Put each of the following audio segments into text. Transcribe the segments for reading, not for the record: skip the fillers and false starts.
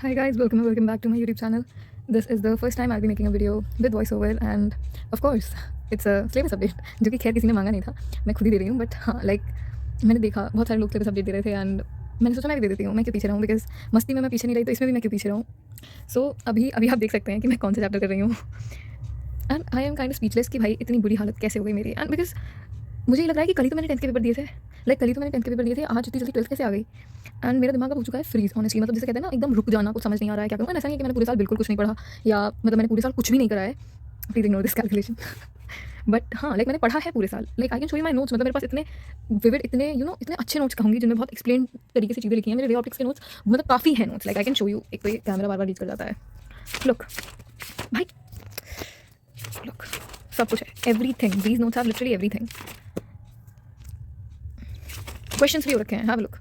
Hi guys, welcome back to my YouTube channel. This is the first time I'll be making a video with voiceover and of course it's a syllabus update जो कि खैर किसी ने मांगा नहीं था, मैं खुद ही दे रही हूँ. बट हाँ लाइक मैंने देखा बहुत सारे लोग syllabus update दे रहे थे एंड मैंने सोचा मैं भी दे देती हूँ. मैं क्यों पीछे रहूँ, बिकॉज मस्ती में मैं पीछे नहीं रही तो इसमें भी मैं क्यों पीछे रहूँ. सो अभी अभी आप देख सकते हैं कि मैं कौन सा चैप्टर कर रही हूँ and I am kind of speechless कि भाई इतनी बुरी हालत कैसे हो गई मेरी. एंड बिकॉज मुझे ये लग रहा है कि कल ही तो मैंने 10th के पेपर दिए थे, कल ही तो मैंने 10th के पेपर दिए थे, आज इतनी जल्दी 12th कैसे आ गई. एंड मेरा दिमाग अब हो चुका है फ्रीज ऑनेस्टली. मतलब जैसे कहते हैं ना एकदम रुक जाना, कुछ समझ नहीं आ रहा है क्या करूँ. ऐसा नहीं है कि मैंने पूरे साल बिल्कुल कुछ नहीं पढ़ा या मतलब मैंने पूरे साल कुछ भी नहीं करा है. Please ignore this calculation. But हाँ लाइक मैंने पढ़ा है पूरे साल. Like I can show you my notes. मतलब मेरे पास इतने विविड, इतने इतने अच्छे नोट्स कहूँगी जिनमें बहुत एक्सप्लेन तरीके से चीज़ें लिखी हैं. मेरे रे ऑप्टिक्स के नोट्स मतलब काफ़ी है notes. Like I can show you. एक तो ये कैमरा बार बार रीच कर जाता है. लुक भाई, लुक सब कुछ है. Everything, these notes have literally everything. Questions भी हो रखे हैं, हैव अ लुक.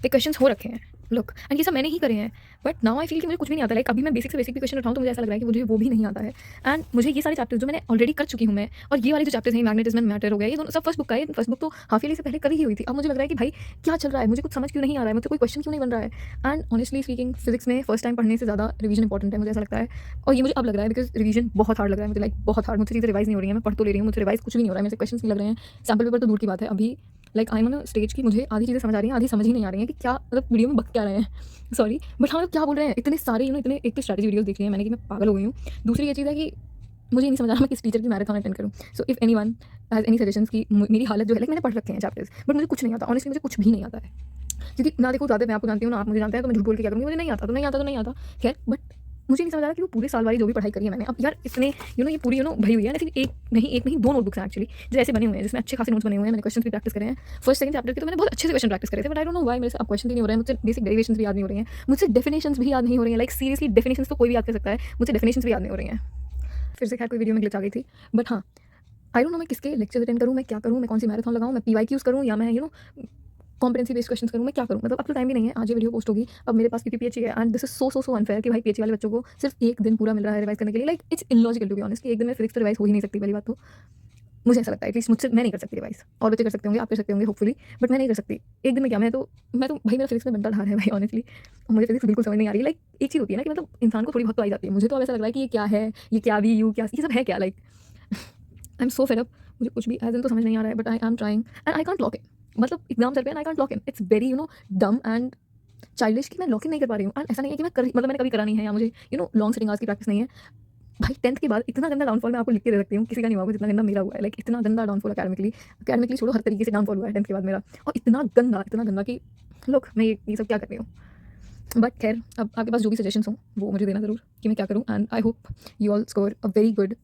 ये क्वेश्चंस हो रखे हैं, लुक. एंड ये सब मैंने ही करे हैं. बट नाउ आई फील कि मुझे कुछ भी नहीं आता. लाइक अभी मैं बेसिक से बेसिक भी क्वेश्चन उठाऊँ तो मुझे ऐसा लग रहा है कि मुझे वो भी नहीं आता है. एंड मुझे ये सारे चैप्टर्स जो मैंने ऑलरेडी कर चुकी हूँ मैं, और ये वाले जो चैप्टर्स हैं मैग्नेटिज्म एंड मैटर हो गया, ये दोनों सब फर्स्ट बुक का है. फर्स्ट बुक तो हाफ ईयरली से पहले करी ही हुई थी. अब मुझे लग रहा है कि भाई क्या चल रहा है, मुझे कुछ समझ क्यों नहीं आ रहा है, मुझसे कोई क्वेश्चन क्यों नहीं बन रहा है. एंड ऑनेस्टली स्पीकिंग फिजिक्स में फर्स्ट टाइम पढ़ने से ज़्यादा रिवीजन इंपॉर्टेंट है, मुझे ऐसा लगता है. और ये मुझे अब लग रहा है बिकॉज रिवीजन बहुत हार्ड लग रहा है मुझे. लाइक बहुत हार्ड. मुझसे चीज़ें रिवाइज नहीं हो रही है, मैं पढ़ तो ले रही हूँ, मुझसे रिवाइज कुछ भी नहीं हो रहा है, मेरे क्वेश्चन नहीं लग रहे हैं. सैम्पल पेपर तो दूर की बात है. अभी like I am on stage की मुझे आधी चीज़ें समझ आ रही हैं, आधी समझ ही नहीं आ रही हैं कि क्या मतलब वीडियो में बक क्या रहे हैं. सॉरी बट हाँ मतलब क्या बोल रहे हैं. इतने सारे इतने एक तो स्ट्रैटेजी वीडियोस देख ली हैं मैंने कि मैं पागल हो गई हूँ. दूसरी ये चीज़ है कि मुझे नहीं समझ आ रहा मैं किस टीचर की मैराथन अटेंड करूँ. So if anyone has any suggestions की मेरी हालत जो है, लाइक मैंने पढ़ रखे हैं चैप्टर्स बट मुझे कुछ नहीं आता. ऑनेस्टली मुझे कुछ भी नहीं आता है. क्योंकि ना देखो ज़्यादा मैं आपको जानती हूँ ना आप मुझे जानते हैं, तो मैं झूठ बोल के क्या करूँगी. मुझे नहीं आता तो नहीं आता तो नहीं आता. खैर बट मुझे नहीं समझ आ रहा कि वो पूरे साल वाली जो भी पढ़ाई करी है मैंने, अब यार इतने ये पूरी भरी हुई है. लेकिन एक नहीं दो नोटबुक्स हैं एक्चुअली जो ऐसे बने हुए हैं जिसमें अच्छे खासे नोट्स बने हुए हैं. मैंने क्वेश्चन भी प्रैक्टिस करे हैं. फर्स्ट सेकंड चैप्टर के तो मैंने बहुत अच्छे से क्वेश्चन प्रैक्टिस करे थे. But I don't know why मेरे से अब क्वेश्चन ही नहीं हो रहे हैं. मुझसे बेसिक डेरिवेशंस भी याद नहीं हो रही हैं, मुझसे डेफिनेशंस भी याद नहीं हो रही हैं. लाइक सीरियसली डेफिनेशंस तो कोई भी याद कर सकता है, मुझसे डेफिनेशंस भी याद नहीं हो रही हैं. फिर से खैर कोई वीडियो में ग्लिच आ गई थी. बट हाँ आई डोंट नो मैं किसके लेक्चर्स अटेंड करूँ, मैं क्या करूँ, मैं कौन सी मैराथन लगाऊँ, मैं PYQs करूँ या मैं कॉम्पिटेंसी बेस्ड क्वेश्चंस करूँ, मैं क्या करूँ. मतलब अब तो टाइम भी नहीं है. आज ये वीडियो पोस्ट होगी अब मेरे पास क्योंकि PHE है. And this is so unfair कि भाई PHE वाले बच्चों को सिर्फ एक दिन पूरा मिल रहा है रिवाइज करने के लिए. Like it's illogical to be honest कि एक दिन में फिजिक्स तो रिवाइज हो ही नहीं सकती. पहली बात तो मुझे ऐसा लगता है एटलीस्ट मुझसे मैं नहीं कर सकती रिवाइज. और बच्चे कर सकते होंगे, आप कर सकते होंगे होपफुली, बट मैं नहीं कर सकती एक दिन में. क्या मैं तो भाई मेरा फिजिक्स में बनता ढार है भाई ऑनेस्टली. मुझे फिजिक्स बिल्कुल समझ नहीं आ रही. लाइक एक चीज़ होती है ना कि मतलब इंसान को थोड़ी बहुत तो आई जाती है. मुझे तो अब ऐसा लग रहा है कि ये क्या है, ये क्या भी यू क्या ये सब है क्या. Like I am so fed up. मुझे कुछ भी एज इन तो समझ नहीं आ रहा है. But I am trying and I can't lock in. मतलब एग्जाम सर पे I can't lock in. It's very डम एंड चाइल्डिश कि मैं लॉक इन नहीं कर पा रही हूँ. एंड ऐसा नहीं है कि मतलब मैंने कभी करा नहीं है या मुझे लॉन्ग सिटिंग आवर्स की प्रैक्टिस नहीं है. भाई 10th के बाद इतना गंदा डाउनफॉल मैं आपको लिख के दे सकती हूँ, किसी का नहीं हुआ जितना गंदा मेरा हुआ है. लाइक इतना गंदा डाउनफॉल अकेडमिकली छोड़ो, हर तरीके से डाउनफॉल हुआ है 10th के बाद मेरा. और इतना गंदा कि लोग मैं ये सब क्या कर रही हूँ. बट खैर अब आपके पास जो भी सजेशंस हों वो मुझे देना ज़रूर कि मैं क्या करूँ. And I hope you all score a very good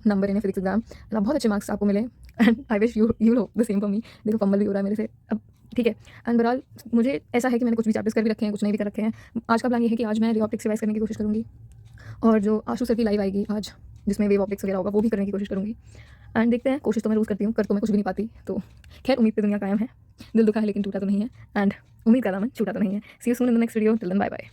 number in physics exam. बहुत अच्छे मार्क्स आपको मिले. And I wish you know the same for me. देखो फंबल भी हो रहा है मेरे से अब, ठीक है. एंड बहरहाल मुझे ऐसा है कि मैंने कुछ भी चैप्टर्स कर भी रखे हैं, कुछ नहीं भी कर रखे हैं. आज का प्लान ये है कि आज मैं रे ऑप्टिक्स रिवाइज करने की कोशिश करूँगी. और जो आशु सर की लाइव आएगी आज जिसमें वेव ऑप्टिक्स वगैरह होगा वो भी करने की कोशिश करूँगी. एंड देखते हैं, कोशिश तो मैं रोज़ करती हूँ, कर तो मैं कुछ भी नहीं पाती. तो खैर उम्मीद पे दुनिया कायम है. दिल दुखा है लेकिन टूटा तो नहीं है. एंड उम्मीद का दामन छूटा तो नहीं है. See you soon in the next video. Till then bye bye.